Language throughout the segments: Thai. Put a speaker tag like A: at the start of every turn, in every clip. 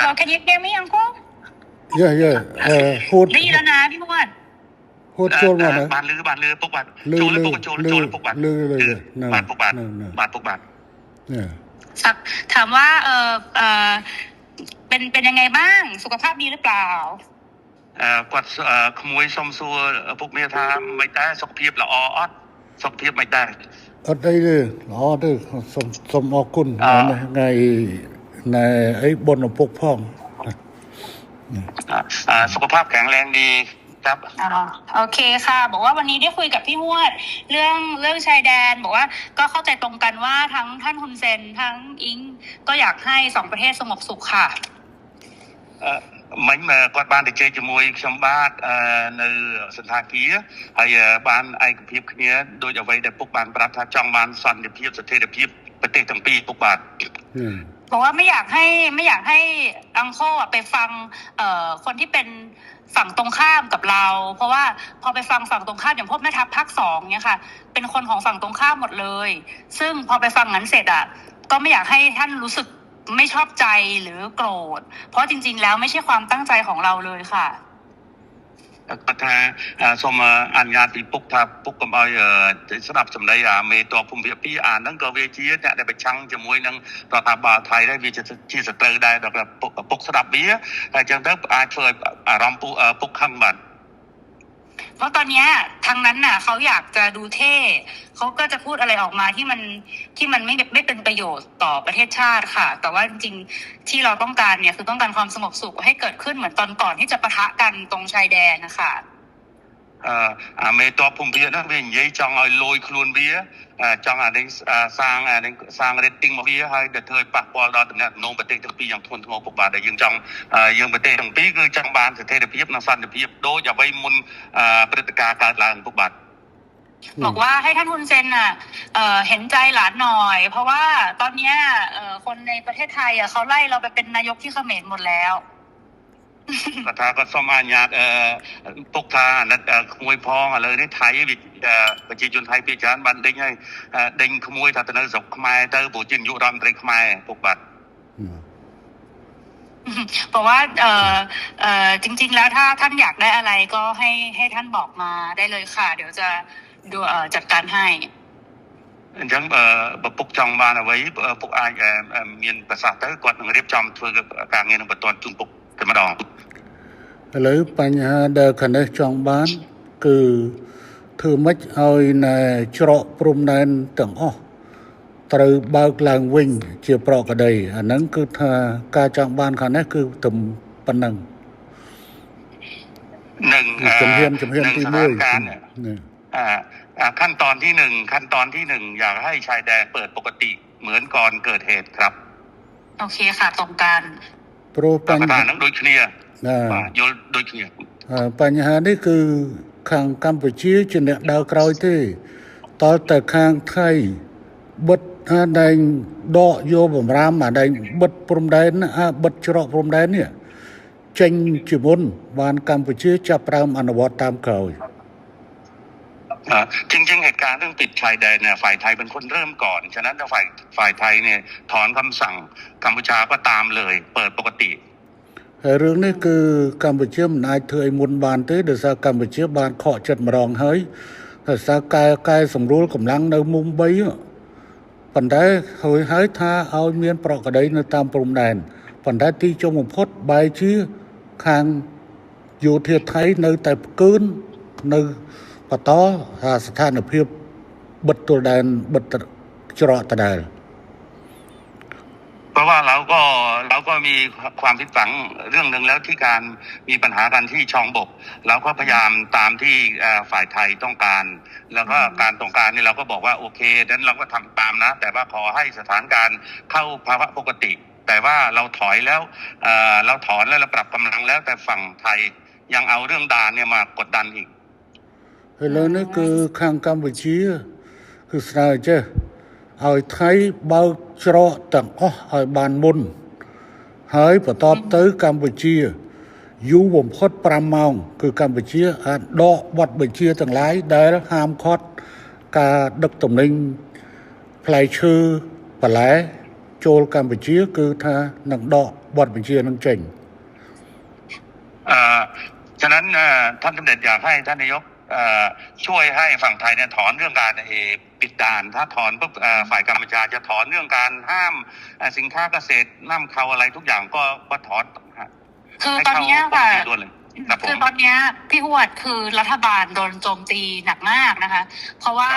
A: Hello, can you hear me, Uncle?
B: Hút
A: ได้ยินแล้วนะพี่มวด
B: hút chôn vào đấy
C: บานลือปกบาน
B: lư
C: โจล
B: lư
C: ปกโจล
B: lư
C: ปกบาน
B: lư lư lư
C: บานปกบานบานปกบาน
B: nè
A: ถามว่าเป็นยังไงบ้างสุขภาพดีหรือเปล่า
C: กวดขโมยซอมซัวพวกเมียทาไม่ได้สุขภาพละออดสุขภาพไม่ได้
B: ở đây đi nó đây sôm o cun ngày ấy bồn ở phục phong
C: สุขภาพแข็งแรงดีครับ
A: โอเคค่ะบอกว่าวันนี้ได้คุยกับพี่มวดเรื่องชายแดนบอกว่าก็เข้าใจตรงกันว่าทั้งท่านฮุนเซนทั้งอิงก็อยากให้สองประเทศสงบสุขค่ะ
C: មិញគាត់បានទៅជែកជាមួយខ្ញុំបាទនៅសន្តាគារហើយបានឯកភាពគ្នាដោយអ្វីដែលពុកបានប្រាប់ថាចង់បានសន្តិភាពស្ថិរភាពប្រទេសទាំងពីរពុកបាទ
A: บอกว่าไม่อยากให้อังโคไปฟังคนที่เป็นฝั่งตรงข้ามกับเราเพราะว่าพอไปฟังฝั่งตรงข้ามอย่างพวกแม่ทัพภาค2เนี่ยค่ะเป็นคนของฝั่งตรงข้ามหมดเลยซึ่งพอไปฟังนั้นเสร็จก็ไม่อยากให้ท่านรู้สึกไม่ชอบใจหรือโกรธเพราะจริงๆแล้วไม่ใช่ความตั้งใจของเราเลยค่ะ
C: គាត់ថាសូមអនុញ្ញាតពីពុកថាពុកកុំឲ្យស្ដាប់សម្ដីមេតបភូមិភាគ2ហ្នឹងក៏វាជាអ្នកដែលប្រឆាំងជាមួយនឹងរដ្ឋាភិបាលថៃដែរវាជាសត្រូវដែរដល់ពុកស្ដាប់វាហើយអញ្ចឹងទៅអាចធ្វើឲ្យអារម្មណ៍ពុកខឹងបាទ
A: เพราะตอนนี้ทางนั้นน่ะเขาอยากจะดูเท่เขาก็จะพูดอะไรออกมาที่มันไม่เป็นประโยชน์ต่อประเทศชาติค่ะแต่ว่าจริงๆที่เราต้องการเนี่ยคือต้องการความสงบสุขให้เกิดขึ้นเหมือนตอนก่อนที่จะปะทะกันตรงชายแดนนะคะ
C: មេតបភូមិភាគហ្នឹងវានិយាយចង់ឲ្យលយខ្លួនវាចង់អានេះសាង rating មកវាហើយដែលធ្វើឲ្យប៉ះពាល់ដល់តំណែងប្រទេសទាំងពីរយ៉ាងធ្ងន់ធ្ងរពុកបាទដែលយើងចង់យើងប្រទេសទាំងពីរគឺចង់បានស្ថិរភាពនិងសន្តិភាពដូចអ្វីមុនព្រឹត្តិការណ៍កើតឡើងពុកបាទ
A: บอกว่าให้ท่านฮุนเซนเห็นใจหลานหน่อยเพราะว่าตอนนี้คนในประเทศไทยเขาไล่เราไปเป็นนายกที่เขมรหมดแล้ว
C: គាត់ថាគាត់សូមអនុញ្ញាតពុកថាអាណិតក្មួយផងឥឡូវនេះថៃប្រជាជនថៃភាគច្រើនបានដេញហើយដេញក្មួយថាទៅនៅស្រុកខ្មែរទៅព្រោះជានាយករដ្ឋមន្ត្រីខ្មែរពុកបាទ
A: บอกว่าจริงๆแล้วถ้าท่านอยากได้อะไรก็ให้ท่านบอกมาได้เลยค่ะเดี๋ยวจะดูจัดการให้
C: អញ្ចឹងបើពុកចង់បានអ្វីពុកអាចមានប្រសាសន៍ទៅគាត់នឹងរៀបចំធ្វើការងារនឹងបន្តជូនពុកតែម្ដង
B: ឥឡូវបញ្ហាដែលខាងនេះចង់បានគឺធ្វើម៉េចឲ្យនៅច្រកព្រំដែនទាំងអស់ត្រូវបើកឡើងវិញជាប្រក្រតីអាហ្នឹងគឺថាការចង់បានខាងនេះគឺតែប៉ុណ្ណឹង
C: នឹង
B: ជំហានទី1
C: ขั้นตอนที่1อยากให้ชายแดนเปิดปกติเหมือนก่อนเกิดเหตุครับ
A: โอเคค่ะตรงกัน
B: ព្រោះបញ្ហា
C: ហ្នឹងដូចគ្នាបាទយល់ដូចគ្នា
B: បញ្ហានេះគឺខាងកម្ពុជាជាអ្នកដើរក្រោយទេតើតែខាងថៃបិទដែងដកយកបំរាមដែងបិទព្រំដែនបិទច្រកព្រំដែននេះចេញជាមុនបានកម្ពុជាចាប់ផ្ដើមអនុវត្តតាមក្រោយ
C: จริงๆเหตุการณ์เรื่องปิดชายแดนเนี่ยฝ่ายไทยเป็นคนเริ่มก่อนฉะนั้นถ้าฝ่ายไทยเนี่ยถอนคำสั่งกัมพูชาก็ตามเลยเปิดปกติ
B: ហើយរឿងនេះគឺកម្ពុជាមិនអាចធ្វើឲ្យមុនបានទេដោយសារកម្ពុជាបានខកចិត្តម្ដងហើយដោយសារកែសម្រួលកម្លាំងនៅមុំ3ប៉ុន្តែហើយថាឲ្យមានប្រក្រតីនៅតាមព្រំដែនប៉ុន្តែទីចុងបំផុតបែរជាខាងយោធាថៃនៅតែផ្កើននៅបន្តស្ថានភាពបិទទល់ដែនបិទច្រកដដែល
C: เพราะว่าเราก็มีความผิดหวังเรื่องนึงแล้วที่การมีปัญหากันที่ชองบกเราก็พยายามตามที่ฝ่ายไทยต้องการแล้วก็การต้องการนี่เราก็บอกว่าโอเคนั้นเราก็ทำตามนะแต่ว่าขอให้สถานการณ์เข้าภาวะปกติแต่ว่าเราถอยแล้วเราถอนแล้วเราปรับกำลังแล้วแต่ฝั่งไทยยังเอาเรื่องด่านเนี่ยมากดดันอีก
B: ឥឡូវនេះគឺខាងកម្ពុជាគឺស្នើចេះឲ្យថៃបើកច្រកទាំងអស់ឲ្យបានមុនហើយបន្ទាប់ទៅកម្ពុជាយូរបំផុត5ម៉ោងគឺកម្ពុជាអាចដកបទបញ្ជាទាំងឡាយដែលហាមឃាត់ការដឹកទំនិញផ្លែឈើបន្លែចូលកម្ពុជាគឺថានឹងដក บอดบัญชีนังเจง
C: ฉะนั้นท่านสมเด็จอยากให้ท่านนายกช่วยให้ฝั่งไทยเนี่ยถอนเรื่องการปิดด่านถ้าถอนปุ๊บฝ่ายกัมพูชาจะถอนเรื่องการห้ามสินค้าเกษตรนำเข้าอะไรทุกอย่างก็ถอน
A: คือตอนนี้ค่ะ
C: คือ
A: ตอนนี้พี่หวดคือรัฐบาลโดนโจมตีหนักมากนะคะ เพราะว่า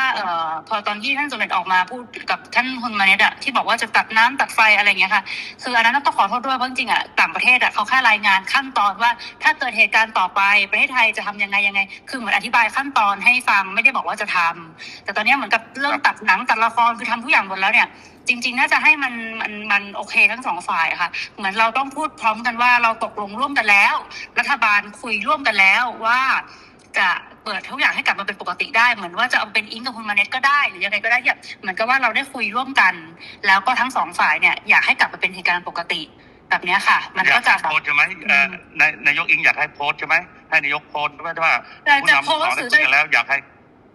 A: พอตอนที่ท่านสมเด็จออกมาพูดกับท่านฮุนมาเนตอะที่บอกว่าจะตัดน้ำตัดไฟอะไรอย่างเงี้ยค่ะคืออันนั้นต้องขอโทษด้วยเพราะจริงๆอะต่างประเทศอะเขาแค่รายงานขั้นตอนว่าถ้าเกิดเหตุการณ์ต่อไปประเทศไทยจะทำยังไงคือเหมือนอธิบายขั้นตอนให้ฟังไม่ได้บอกว่าจะทำแต่ตอนนี้เหมือนกับเรื่องตัดหนังตัดละครคือทำทุกอย่างหมดแล้วเนี่ยจริงๆน่าจะให้มันโอเคทั้งสองฝ่ายค่ะเหมือนเราต้องพูดพร้อมกันว่าเราตกลงร่วมกันแล้วรัฐบาลคุยร่วมกันแล้วว่าจะเปิดทุกอย่างให้กลับมาเป็นปกติได้เหมือนว่าจะเอาเป็นอิงกับคุณมาเน็ตก็ได้หรือยังไงก็ได้เนี่ยเหมือนกับว่าเราได้คุยร่วมกัน แล้วก็ทั้งสองฝ่ายเนี่ยอยากให้กลับมาเป็นเหตุการณ์ปกติแบบนี้ค่ะมันก็จะ
C: โพสใช่ไหมนายกอิงอยากให้โพสใช่ไหมให้นายกโพสว่าผู้นำสองได้คุยกันแล้วอยากให้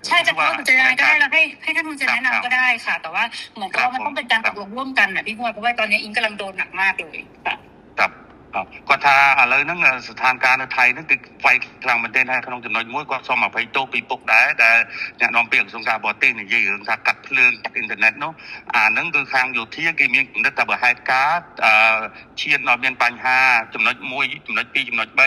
A: ใช่จะโพสต์จะยังไงก็ได้แล้วให้ท่านทุนจะแนะนำก็ได้ค่ะแต่ว่าเหมือนกับว่ามันต้องเป็นการตกลงร่วมกันนะพี่พวดเพราะว่าตอนนี้อิงกำลังโดนหนักมากเลยค่ะ
C: ก็ถ้าอะไรนั่งสถานการณ์ไทยนั่นคือไฟกลางประเทศให้ขนมจำนวนมวยก็สมัครไปโตปีปกได้แต่เนี่ยน้องเปลี่ยนสงครามบอตี้เนี่ยยืนถ้ากัดเพลิงกัดอินเทอร์เน็ตเนาะนั่นคือทางอยู่ที่ยังมีกลุ่มนักตบหายการ์ดเชียร์นอร์เบียนปัญหาจำนวนมวยจำนวนปีจำนวนใบ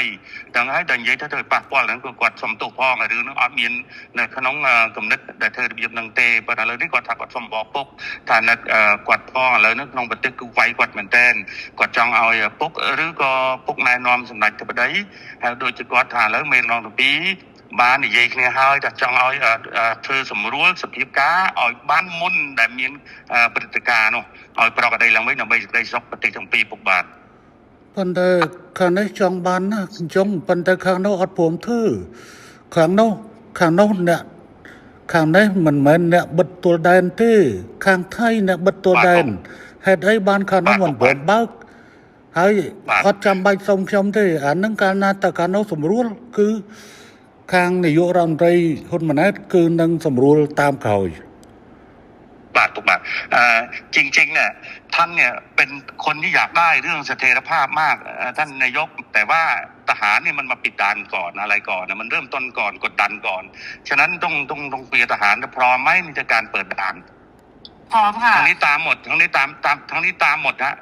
C: ดังนั้นดังยัยถ้าเธอปากป้อนแล้วก็กดสมตุกพ่องหรือน้องออเมียนในขนมกลุ่มนักแต่เธอเบียบนังเตะปัญหาเลยนี่กดถ้ากดสมบอกปุ๊บถ้านักกดพ่องแล้วนึกน้องบันทึกคือไฟกดเหมือนเต้นกดจังเอาปุ๊บหรือก็ปุ๊บนายนอมสำนักจะไปได้โดยจะกอดฐานแล้วเมลลองตัวปีบ้านนี่ยัยเนี่ยให้จะจังเอาเธอสมรู้สกิปก้าเอาบ้านมุ่นแต่มีปฏิการเนาะเอาปรากฏได้หลังไว้หน่อยไปได้ซอกปฏิทั้งปีปุกบาท
B: ปันแต่ข้างในจองบ้านนะจงปันแต่ข้างนอกอัดผมทื่อข้างนอกเนี่ยข้างในมันเหมือนเนี่ยบัดตัวแดนที่ข้างไทยเนี่ยบัดตัวแดนให้ได้บ้านข้างนอกมันผมบ้าให้อัดจำใบทรงชมที่อันนั้นการนาตการนอกสมรู้คือข้างในยุรัมไรคนมันนั้นคือนั่งสมรู้ตามเขา
C: บาทถูกบาทจริงๆเนี่ยท่านเนี่ยเป็นคนที่อยากได้เรื่องเสถียรภาพมากท่านนายกแต่ว่าทหารเนี่ยมันมาปิดด่านก่อนอะไรก่อนนะมันเริ่มต้นก่อนกดดันก่อนฉะนั้นต้องเปลี่ยนทหารพร้อมไหมในการเปิดด่าน
A: พร้อมค่ะ
C: ทั้งนี้ตามหมดทั้งนี้ตามทั้งนี้ตามหมดฮะ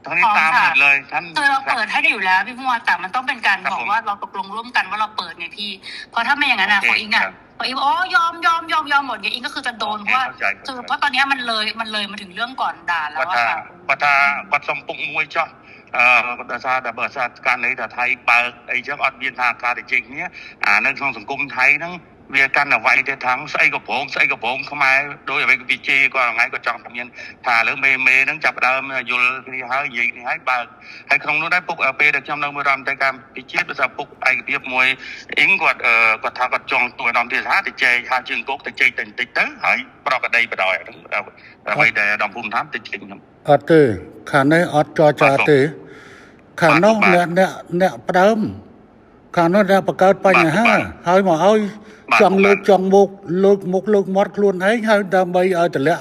C: ทั้งนี้ตามหมดเลยท่าน
A: คือเราเปิดให้อยู่แล้วพี่พวดแต่มันต้องเป็นการบอกว่าเราตกลงร่วมกันว่าเราเปิดไงพี่เพราะถ้าไม่อย่างนั้นขออิงพออิงยอมหมดเนี่ยอิงก็คือจะโดนเพราะว่าคือเพราะตอนนี้มันเลยมาถึงเรื่องก่อนด่าแล้วว่า
C: ก็ถ้าก็สมปุงมวยจ้ะแต่ซาแต่เบิดซาการในแต่ไทยเปิดไอ้เจ้าอดเบียนทางการจริงเนี้ยในทางสังคมไทยนั่งเวียกันเอาไว้แต่ทั้งใส่กระโปรงเข้ามาโดยไปกับพีเจก็ไงก็จังทำยันถ้าเรื่องเมย์นั่งจับดาวอยู่ที่หายยิงให้เปิดให้คงนู้นได้ปุ๊กเปย์เด็กจำนวนมือรำแต่การพีเจภาษาปุ๊กไอ้เบียบมวยอิงกดทางกดจองตัวนำที่ท้าแต่เจหาจึงกุ๊กแต่เจติดเต๋อหายปรากฏได้ไปดอยทั้งไปแต่ดำพุ่มท้ามติดจริงครับ
B: อัดเตะขาในอัดจอจ่าเตะขานอกเนี่ยประเดิมขานอกเนี่ยประกาศไปเนี่ยฮะให้มาเอาจังเลิกจังมุกเลิกมดคลุนให้ดำใบเอาแต่ละ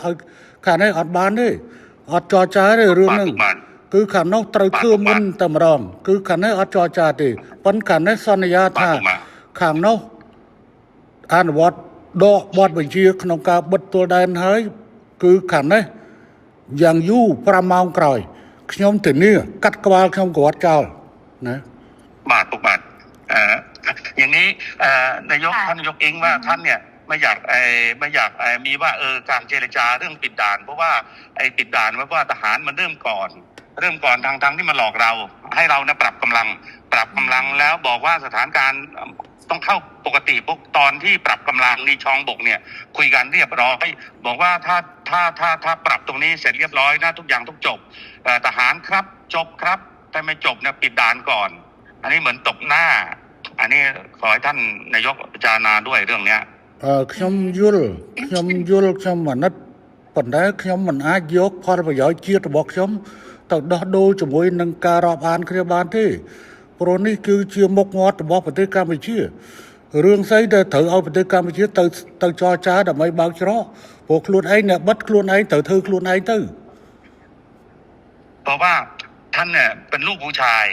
B: ขาในอัดบานด้วยอัดจอจ่าเลยเรื่องนึงคือขานอกตรึกคือมันตำรองคือขาในอัดจอจ่าดิปันขาในสัญญาท่าขานอกอ่านวัดดอกวัดบัญชีขนมกาบัดตัวแดนเฮ้ยคือขาในอย่างยู่ประมาณกลอยขยมถึงนี่กัดกวาลขยมกวาดเจ้านะ
C: บาทอย่างนี้นายกท่านนายกเองว่าท่านเนี่ยไม่อยากมีว่าการเจรจาเรื่องปิดด่านเพราะว่าไอ้ปิดด่านเพราะว่าทหารมันเริ่มก่อนทางที่มาหลอกเราให้เรานะปรับกำลังแล้วบอกว่าสถานการณ์ต้องเข้าปกติพวกตอนที่ปรับกำลังในช่องบกเนี่ยคุยกันเรียบร้อยบอกว่าถ้าปรับตรงนี้เสร็จเรียบร้อยนะทุกอย่างต้องจบทหารครับจบครับแต่ไม่จบเนี่ยปิดด่านก่อนอันนี้เหมือนตบหน้าอันนี้ขอให้ท่านนายกพิจารณาด้วยเรื่องเนี้ย
B: ขยมยุลขยมมันนัดปัญหาขยมมันอาจยกพอประโยชน์เชียร์บอกขยมแต่ดูจมูกนังการอบานเคลียบานที่โปรนี่คือเชียร์มกงอดบอกปฏิกรรมไปเชื่อเรื่องไซเดอร์ถือเอาปฏิกรรมไปเชื่อตืจอจ้าแต่ไม่บางเฉพาะพวกคลุนไอ้เนี่ยบัดคลุนไอ้ตือคลุนไอ้ตือ
C: เพราะว่าถ้ านเนี่ยเป็นลูกผู้ชาย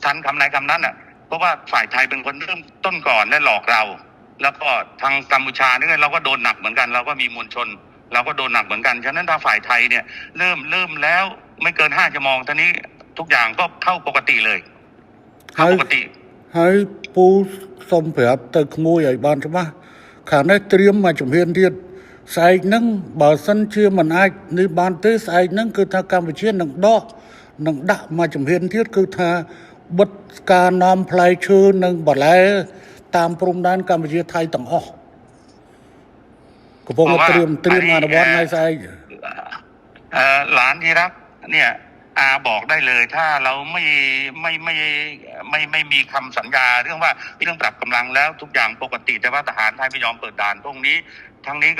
C: ท่านคำไหนคำนั้นเพราะว่าฝ่ายไทยเป็นคนเริ่มต้นก่อนและหลอกเรา แล้วก็ทางกัมพูชาเนี่ยเราก็โดนหนักเหมือนกันเราก็มีมวลชนเราก็โดนหนักเหมือนกันฉะนั้นถ้าฝ่ายไทยเนี่ยเริ่มแล้วไม่เกิน5 ชั่วโมงตอนนี้ทุกอย่างก็เข้าปกติเลยเข้าปกติ
B: ហើយពូសុំប្រាប់ទៅក្មួយឲ្យបានច្បាស់ខាងនេះត្រៀមមកជំហានទៀតស្អែកហ្នឹងបើសិនជាមិនអាចនេះបានទេស្អែកហ្នឹងគឺថាកម្ពុជានឹងដាក់មកជំហានទៀតគឺថាបិទការនាំផ្លែឈើនិងបន្លែតាមព្រំដែនកម្ពុជាថៃទាំងអស់កំពុងត្រៀមអនុវត្តនៅស្អែក
C: หลานที่รักเนี่ยบอกได้เลยถ้าเราไม่มีคำสัญญาเรื่องปรับกำลังแล้วทุกอย่างปกติแต่ว่าทหารไทยไม่ยอมเปิดด่านพวกนี้ทั้งนี้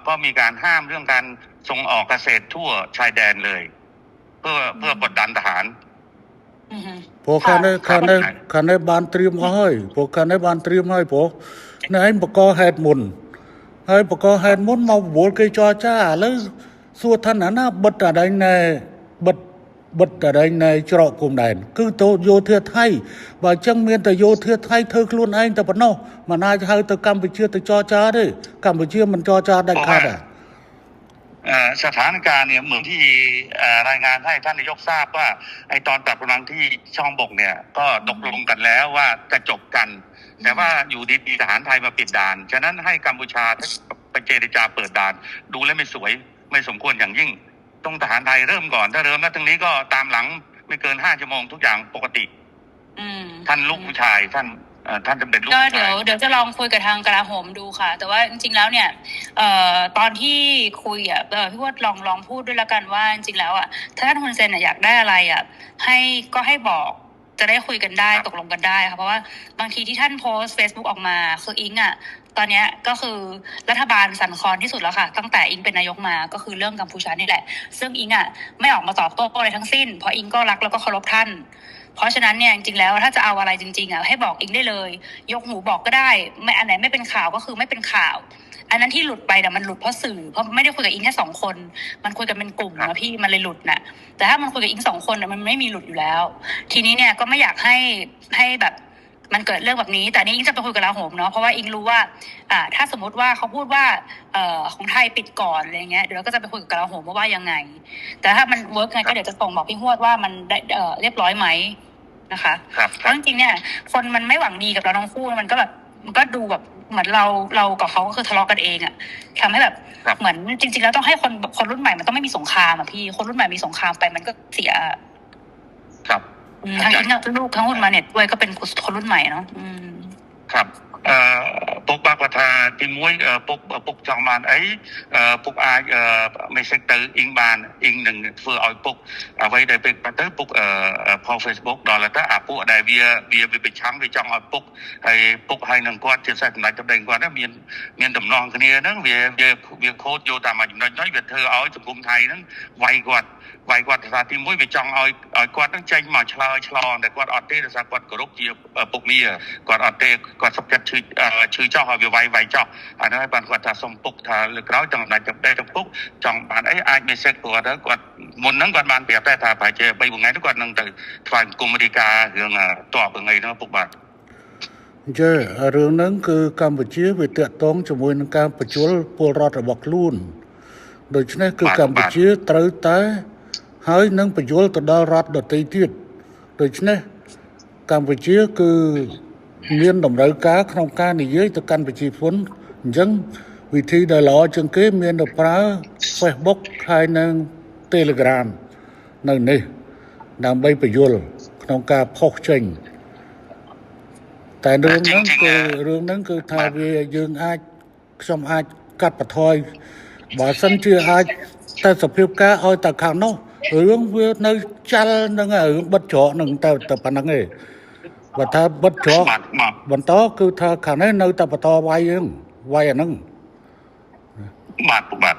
C: ก็มีการห้ามเรื่องการส่งออกเกษตรทั่วชายแดนเลยเพื่อกดดันทหาร
B: ព្រោះខាងនេះបានត្រៀមអស់ហើយព្រោះខាងនេះបានត្រៀមហើយព្រោះនេះឯងបកហេតុមុនហើយបកហេតុមុនមកបវល់គេចរចាឥឡូវសួរថាណាបិទតែណែបិទតែណែច្រកគុំដែនគឺទៅយោធាថៃបើអញ្ចឹងមានតែយោធាថៃធ្វើខ្លួនឯងតែប៉ុណ្ណោះមិនអាចហៅទៅកម្ពុជាទៅចរចាទេកម្ពុជាមិនចរចាដាច់ខាត
C: สถานการณ์เนี่ยเหมือนที่รายงานให้ท่านนายกทราบว่าไอ้ตอนปรับกำลังที่ช่องบกเนี่ยก็ตกลงกันแล้วว่าจะจบกันแต่ว่าอยู่ดีๆทหารไทยมาปิดด่านฉะนั้นให้กัมพูชาไปเจรจาเปิดด่านดูแล้วไม่สวยไม่สมควรอย่างยิ่งต้องทหารไทยเริ่มก่อนถ้าเริ่มแล้วทั้งนี้ก็ตามหลังไม่เกิน5 ชั่วโมงทุกอย่างปกติท่านลูกผู้ชายท่านจะเป็นลูก
A: ก็เดี๋ยวจะลองคุยกับทางกลาโหมดูค่ะแต่ว่าจริงๆแล้วเนี่ยตอนที่คุยพี่ว่าลองพูดด้วยละกันว่าจริงๆแล้วถ้าท่านฮุนเซนอยากได้อะไรให้บอกจะได้คุยกันได้ตกลงกันได้ค่ะเพราะว่าบางทีที่ท่านโพสต์ Facebook ออกมาคืออิงตอนนี้ก็คือรัฐบาลสั่นคลอนที่สุดแล้วค่ะตั้งแต่อิงเป็นนายกมาก็คือเรื่องกัมพูชานี่แหละซึ่งอิงไม่ออกมาตอบโต้อะไรทั้งสิ้นเพราะอิงก็รักแล้วก็เคารพท่านเพราะฉะนั้นเนี่ยจริงๆแล้วถ้าจะเอาอะไรจริงๆให้บอกอิงได้เลยยกหูบอกก็ได้ไม่อันไหนไม่เป็นข่าวก็คือไม่เป็นข่าวอันนั้นที่หลุดไปมันหลุดเพราะสื่อเพราะไม่ได้คุยกับอิงแค่2 คนมันคุยกันเป็นกลุ่มนะพี่มันเลยหลุดนะแต่ถ้ามันคุยกับอิง2 คนมันไม่มีหลุดอยู่แล้วทีนี้เนี่ยก็ไม่อยากให้แบบมันเกิดเรื่องแบบนี้แต่นี่อิงจะไปคุยกับลาโหมเนาะเพราะว่าอิงรู้ว่าถ้าสมมติว่าเขาพูดว่าของไทยปิดก่อนอะไรเงี้ยเดี๋ยวเราก็จะไปคุยกับลาโหมว่ายังไงแต่ถ้ามันเวิร์กไงก็เดี๋ยวจะส่งบอกพี่ฮวดว่ามันได้เรียบร้อยไหมนะคะเพราะจริงๆเนี่ยคนมันไม่หวังดีกับเราทั้งคู่มันก็ดูแบบเหมือนเรากับเขาก็คือทะเลาะกันเองทำให้แบบเหมือนจริงๆแล้วต้องให้คนรุ่นใหม่มันต้องไม่มีสงครามพี่คนรุ่นใหม่มีสงครามไปมันก็เสีย
C: ครับ
A: ทั้งอิงกับลูกทั้งหุ้นมาเน็ตด้วยก็เป็นคนรุ่นใหม่เนาะ
C: ครับពុកបាក់គាត់ថាទី1ពុកចង់បានអីពុកអាចមេសេចទៅអ៊ីងបានអ៊ីងនឹងធ្វើឲ្យពុកអ្វីដែលពេលទៅពុកផុស Facebook ដល់ទៅពួកដែលវាប្រឆាំងវាចង់ឲ្យពុកហើយពុកហើយនឹងគាត់ជាសាច់សម្ដេចសម្ដីគាត់មានដំណងគ្នាហ្នឹងវាខូចយកតាមមួយចំណុចហ្នឹងវាធ្វើឲ្យសង្គមថៃហ្នឹងវាយគាត់ថាទី1វាចង់ឲ្យគាត់នឹងចេញមកឆ្លើយឆ្លងតែគាត់អត់ទេដោយសារគាត់គោរពជាពុកមាគាត់អត់ទេគាត់សុខចិត្តឈឺចោះឲ្យវាវាយចោះអានោះហើយបានគាត់ថាសុំពុកថាលើក្រោយចង់ដាច់ទៅពុកចង់បានអីអាចមេសេចគាត់មុនហ្នឹងគាត់បានប្រាប់តែថាប្រហែលជា3 ថ្ងៃទៅគាត់នឹងទៅថ្វាយគុំរីការឿងតបរឿងអីហ្នឹងពុកបាទ
B: ចារឿងហ្នឹងគឺកម្ពុជាវាតាក់ទងជាមួយនឹងការបញ្ជូលពលរដ្ឋរបស់ខ្លួនដូច្នេះគឺកម្ពុជាត្រូវតែហើយនឹងបញ្យល់ទៅដល់រដ្ឋដទៃទៀតដូច្នេះកម្ពុជាគឺមានតម្រូវការក្នុងការនិយាយទៅកាន់ប្រជាជនអញ្ចឹងវិធីដែលល្អជាងគេមានទៅប្រើ Facebook ហើយនឹង Telegram នៅនេះដើម្បីបញ្យល់ក្នុងការផុសចេញតែរឿងហ្នឹងគឺថាវាយើងខ្ញុំអាចកាត់បន្ថយបើសិនជាអាចតែសភាពការឲ្យតែខាងនោះរឿងវានៅចាល់នឹងរឿងបិទច្រកនឹងទៅប៉ុណ្្នឹងឯងបើថាបិទច្រកបន្តគឺថាខាងនេះនៅតែបន្តវាយអាហ្នឹង
C: បាទ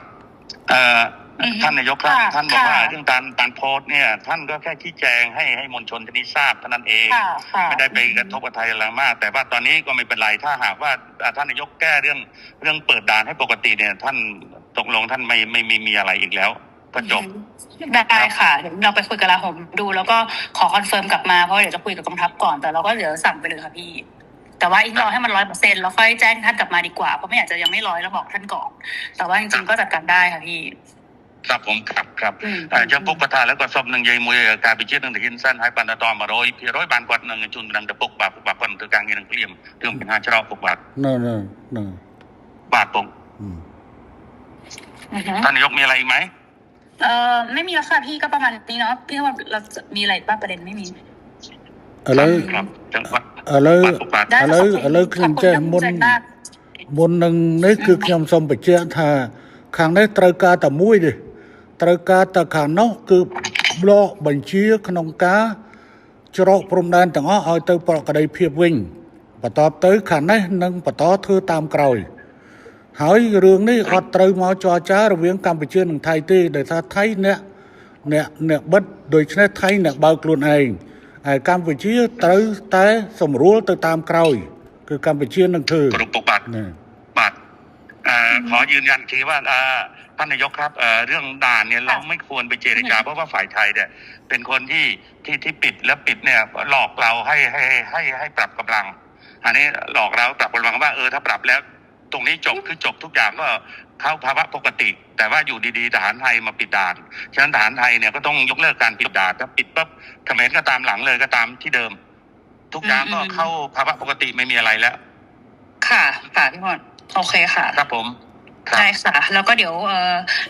C: ท่านนายกครับท่านบอกว่าเรื่องการโพสต์เนี่ยท่านก็แค่ชี้แจงให้มวลชนที่นี่ทราบเท่านั้นเองไม่ได้ไปกระทบกับไทยอะไรมากแต่ว่าตอนนี้ก็ไม่เป็นไรถ้าหากว่าท่านนายกแก้เรื่องเปิดด่านให้ปกติเนี่ยท่านตกลงท่านไม่มีอะไรอีกแล้ว ก็จบ
A: ได้ค่ะเดี๋ยวเราไปคุยกับลาผมดูแล้วก็ขอคอนเฟิร์มกลับมาเพราะเดี๋ยวจะคุยกับกองทัพก่อนแต่เราก็เดี๋ยวสั่งไปเลยค่ะพี่แต่ว่าอีกรอให้มัน100%แล้วค่อยแจ้งท่านกลับมาดีกว่าเพราะไม่อยากจะยังไม่100แล้วบอกท่านก่อนแต่ว่าจริงๆก็จัดการได้ค่ะพี่
C: ครับผมครับ
A: อืม
C: จะពុកបថាแล้วក៏សុំនឹងនិយាយមួយការពិជាតិនឹងទៅហ៊ានសិនហើយបានដល់100%បានគាត់នឹងជូនដំណឹងទៅពុកបាទគាត់ធ្វើការងារនឹងភ្លាមរឿងបញ្ហាច្រកពុកបាទ
B: นั่น
C: បាទពុក
B: อืม
C: ท่านนายกมีอะไรอีกไหม
A: ไม่มีแล้วค่ะพี่ก็ประมาณนี้เนาะพี่ว่าเราจะมีอะไรบ้างประเด็นไม่มี
B: อะไร
C: ครับจังหวัด
B: อะไร
C: ពុកបាទ
A: ได้
B: อะไร
A: ขอบคุณ
B: ខ្ញុំចេះ
A: ขอบ
B: មុ
A: คุณ
B: ន
A: มาก
B: មុននឹងនេះគឺខ្ញុំសូមបញ្ជាក់ថាខាងនេះត្រូវការតែមួយទេត្រូវការតែខាងនោះគឺប្លក់បញ្ជាក្នុងការច្រកព្រំដែនទាំងអស់ឲ្យទៅប្រកដីភាពវិញបន្ទាប់ទៅខាងនេះនឹងបន្តធ្វើតាមក្រោយហើយរឿងនេះអត់ត្រូវមកចរចារវាងកម្ពុជានិងថៃទេដោយថាថៃអ្នកបិទដូច្នេះថៃអ្នកបើកខ្លួនឯងហើយកម្ពុជាត្រូវតែសម្រួលទៅតាមក្រោយគឺកម្ពុជានឹងធ្វើ
C: គ្រប់ពុកបាទ
B: นี่
C: បាទขอยืนยันทีว่าท่านนายกครับเรื่องด่านเนี่ยเราไม่ควรไปเจรจาเพราะว่าฝ่ายไทยเนี่ยเป็นคนที่ปิดแล้วปิดเนี่ยหลอกเราให้ปรับกำลังอันนี้หลอกเราปรับกำลังว่าถ้าปรับแล้วตรงนี้จบคือจบทุกอย่างก็เข้าภาวะปกติ แต่ว่าอยู่ดีๆทหารไทยมาปิดด่านฉะนั้นทหารไทยเนี่ยก็ต้องยกเลิกการปิดด่านถ้าปิดปั๊บเขมรก็ตามหลังเลยก็ตามที่เดิม ทุกอย่างก็เข้าภาวะปกติไม่มีอะไรแล้ว
A: ค่ะพี่พรโอเคค่ะ
C: ครับผมครับ
A: ได้ค่ะแล้วก็เดี๋ยว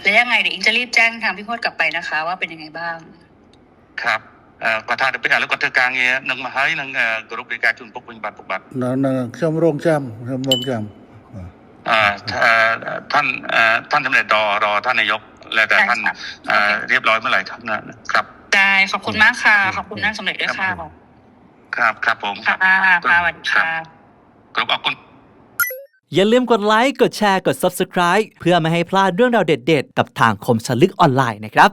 A: แล้วยังไงเดี๋ยวอิงจะรีบแจ้งทางพี่พจน์กลับไปนะคะ ว่าเป็นยังไงบ้าง
C: ครับក៏ថាទៅពេលឥឡូវគាត់ធ្វើការងារនឹងមកហើយនឹងគ្រប់នៃការជូនពុកវិញបាទពុកបាទ
B: นั่นខ្ញុំរងចាំ
C: ท่านสำเร็จรอท่านนายกแล้วแต่ท่าน
A: ได้ค่ะ
C: เรียบร้อยเมื่อไหร่ครับ
A: ได้ขอบคุณมากค่ะขอบคุณนั่งสำเร็จด้วยค่ะ
C: ครับผม
A: ค่ะสวัสดีค่ะ
C: ครับขอบคุณ
D: อย่าลืมกดไลค์ กดแชร์ กด Subscribe เพื่อไม่ให้พลาดเรื่องราวเด็ดๆ กับทางคมสนลึกออนไลน์นะครับ